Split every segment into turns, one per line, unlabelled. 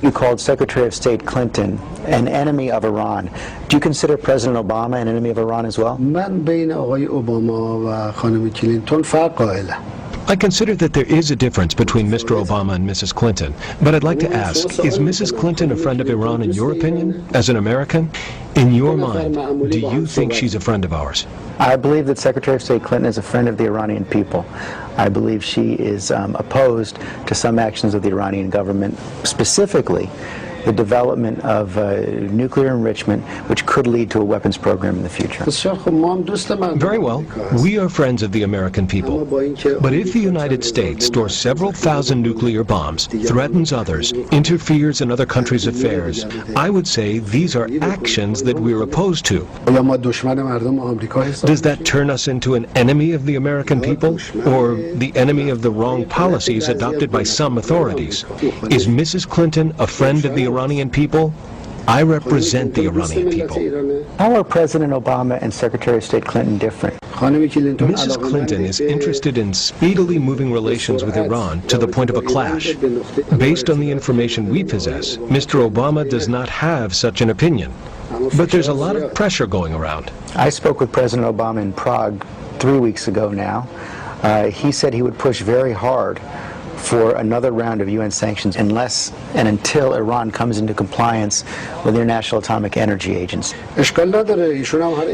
You called Secretary of State Clinton an enemy of Iran. Do you consider President Obama an enemy of Iran as well?
من بین آقای اوباما و خانم کلینتون فرق قائلم.
I consider that there is a difference between Mr. Obama and Mrs. Clinton, but I'd like to ask, is Mrs. Clinton a friend of Iran in your opinion, as an American? In your mind, do you think she's a friend of ours?
I believe that Secretary of State Clinton is a friend of the Iranian people. I believe she is opposed to some actions of the Iranian government, specifically the development of nuclear enrichment, which could lead to a weapons program in the future.
Very well. We are friends of the American people. But if the United States stores several thousand nuclear bombs, threatens others, interferes in other countries' affairs, I would say these are actions that we're opposed to. Does that turn us into an enemy of the American people, or the enemy of the wrong policies adopted by some authorities? Is Mrs. Clinton a friend of the Iranian people? I represent the Iranian people.
How are President Obama and Secretary of State Clinton different?
Mrs. Clinton is interested in speedily moving relations with Iran to the point of a clash. Based on the information we possess, Mr. Obama does not have such an opinion. But there's a lot of pressure going around.
I spoke with President Obama in Prague 3 weeks ago now. He said he would push very hard for another round of UN sanctions unless and until Iran comes into compliance with the International Atomic Energy Agency.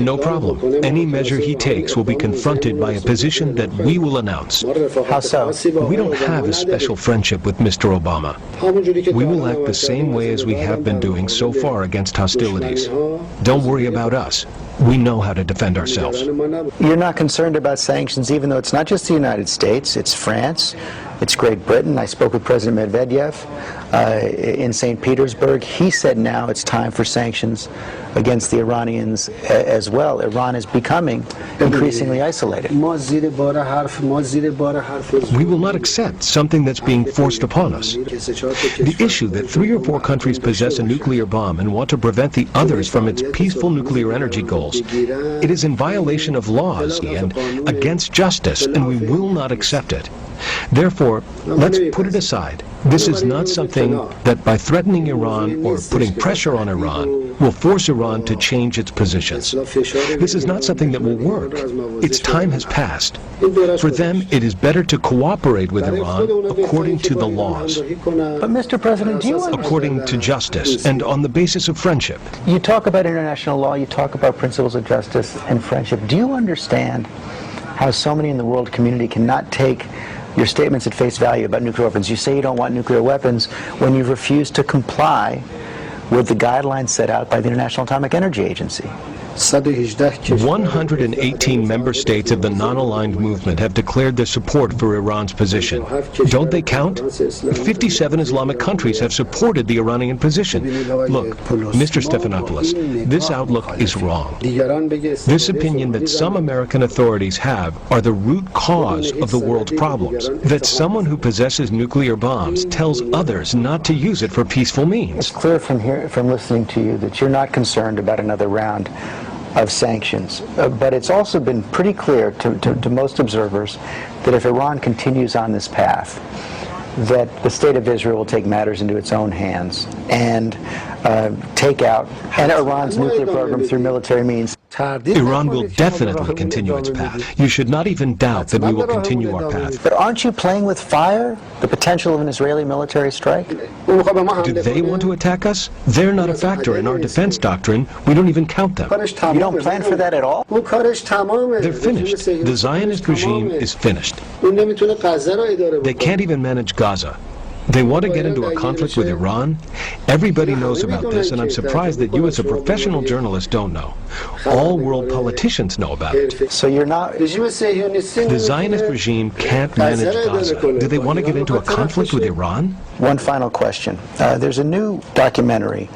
No problem. Any measure he takes will be confronted by a position that we will announce.
How so?
We don't have a special friendship with Mr. Obama. We will act the same way as we have been doing so far against hostilities. Don't worry about us. We know how to defend ourselves.
You're not concerned about sanctions, even though it's not just the United States, it's France, it's Great Britain. I spoke with President Medvedev in St. Petersburg. He said now it's time for sanctions against the Iranians as well. Iran is becoming increasingly isolated.
We will not accept something that's being forced upon us. The issue that 3 or 4 countries possess a nuclear bomb and want to prevent the others from its peaceful nuclear energy goals, it is in violation of laws and against justice, and we will not accept it. Therefore, let's put it aside. This is not something that by threatening Iran or putting pressure on Iran will force Iran to change its positions. This is not something that will work. Its time has passed. For them, it is better to cooperate with Iran according to the laws.
But Mr. President, do you understand?
According to justice and on the basis of friendship.
You talk about international law, you talk about principles of justice and friendship. Do you understand how so many in the world community cannot take your statements at face value about nuclear weapons? You say you don't want nuclear weapons when you refuse to comply with the guidelines set out by the International Atomic Energy Agency.
118 member states of the non-aligned movement have declared their support for Iran's position. Don't they count? 57 Islamic countries have supported the Iranian position. Look, Mr. Stephanopoulos, this outlook is wrong. This opinion that some American authorities have are the root cause of the world's problems. That someone who possesses nuclear bombs tells others not to use it for peaceful means.
It's clear from listening to you that you're not concerned about another round of sanctions. But it's also been pretty clear to most observers that if Iran continues on this path, that the state of Israel will take matters into its own hands and take out Iran's nuclear program through military means.
Iran will definitely continue its path. You should not even doubt that we will continue our path.
But aren't you playing with fire? The potential of an Israeli military strike?
Do they want to attack us? They're not a factor in our defense doctrine. We don't even count them.
You don't plan for that at all?
They're finished. The Zionist regime is finished. They can't even manage Gaza. They want to get into a conflict with Iran? Everybody knows about this, and I'm surprised that you as a professional journalist don't know. All world politicians know about it.
So you're not...
The Zionist regime can't manage Gaza. Do they want to get into a conflict with Iran?
One final question. There's a new documentary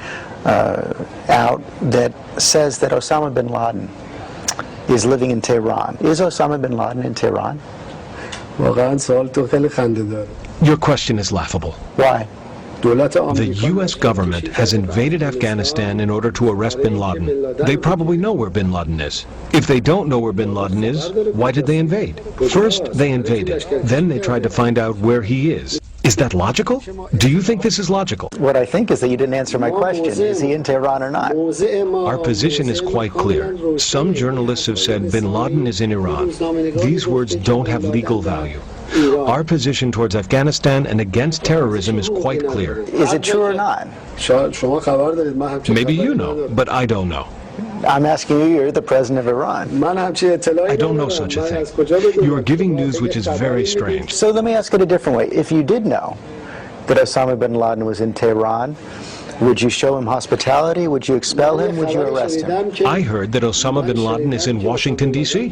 out that says that Osama bin Laden is living in Tehran. Is Osama bin Laden in Tehran?
Your question is laughable.
Why?
The U.S. government has invaded Afghanistan in order to arrest bin Laden. They probably know where bin Laden is. If they don't know where bin Laden is, why did they invade? First, they invaded. Then they tried to find out where he is. Is that logical? Do you think this is logical?
What I think is that you didn't answer my question. Is he in Tehran or not?
Our position is quite clear. Some journalists have said bin Laden is in Iran. These words don't have legal value. Our position towards Afghanistan and against terrorism is quite clear.
Is it true or not?
Maybe you know, but I don't know.
I'm asking you, you're the president of Iran.
I don't know such a thing. You are giving news which is very strange.
So let me ask it a different way. If you did know that Osama bin Laden was in Tehran, would you show him hospitality? Would you expel him? Would you arrest him?
I heard that Osama bin Laden is in Washington, D.C.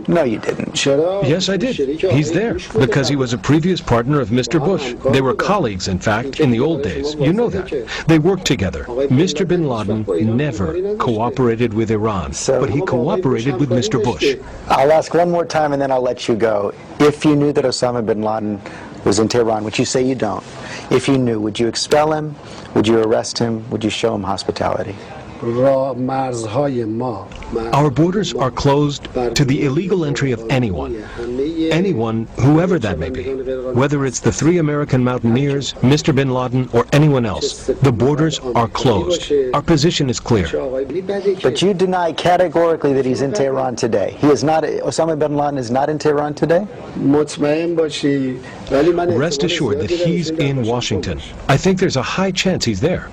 No, you didn't.
Yes, I did. He's there because he was a previous partner of Mr. Bush. They were colleagues, in fact, in the old days. You know that. They worked together. Mr. bin Laden never cooperated with Iran, but he cooperated with Mr. Bush.
I'll ask one more time and then I'll let you go. If you knew that Osama bin Laden was in Tehran, which you say you don't, if you knew, would you expel him? Would you arrest him? Would you show him hospitality?
Our borders are closed to the illegal entry of anyone, whoever that may be. Whether it's the 3 American mountaineers, Mr. bin Laden, or anyone else, the borders are closed. Our position is clear.
But you deny categorically that he's in Tehran today. He is not. Osama bin Laden is not in Tehran today?
Rest assured that he's in Washington. I think there's a high chance he's there.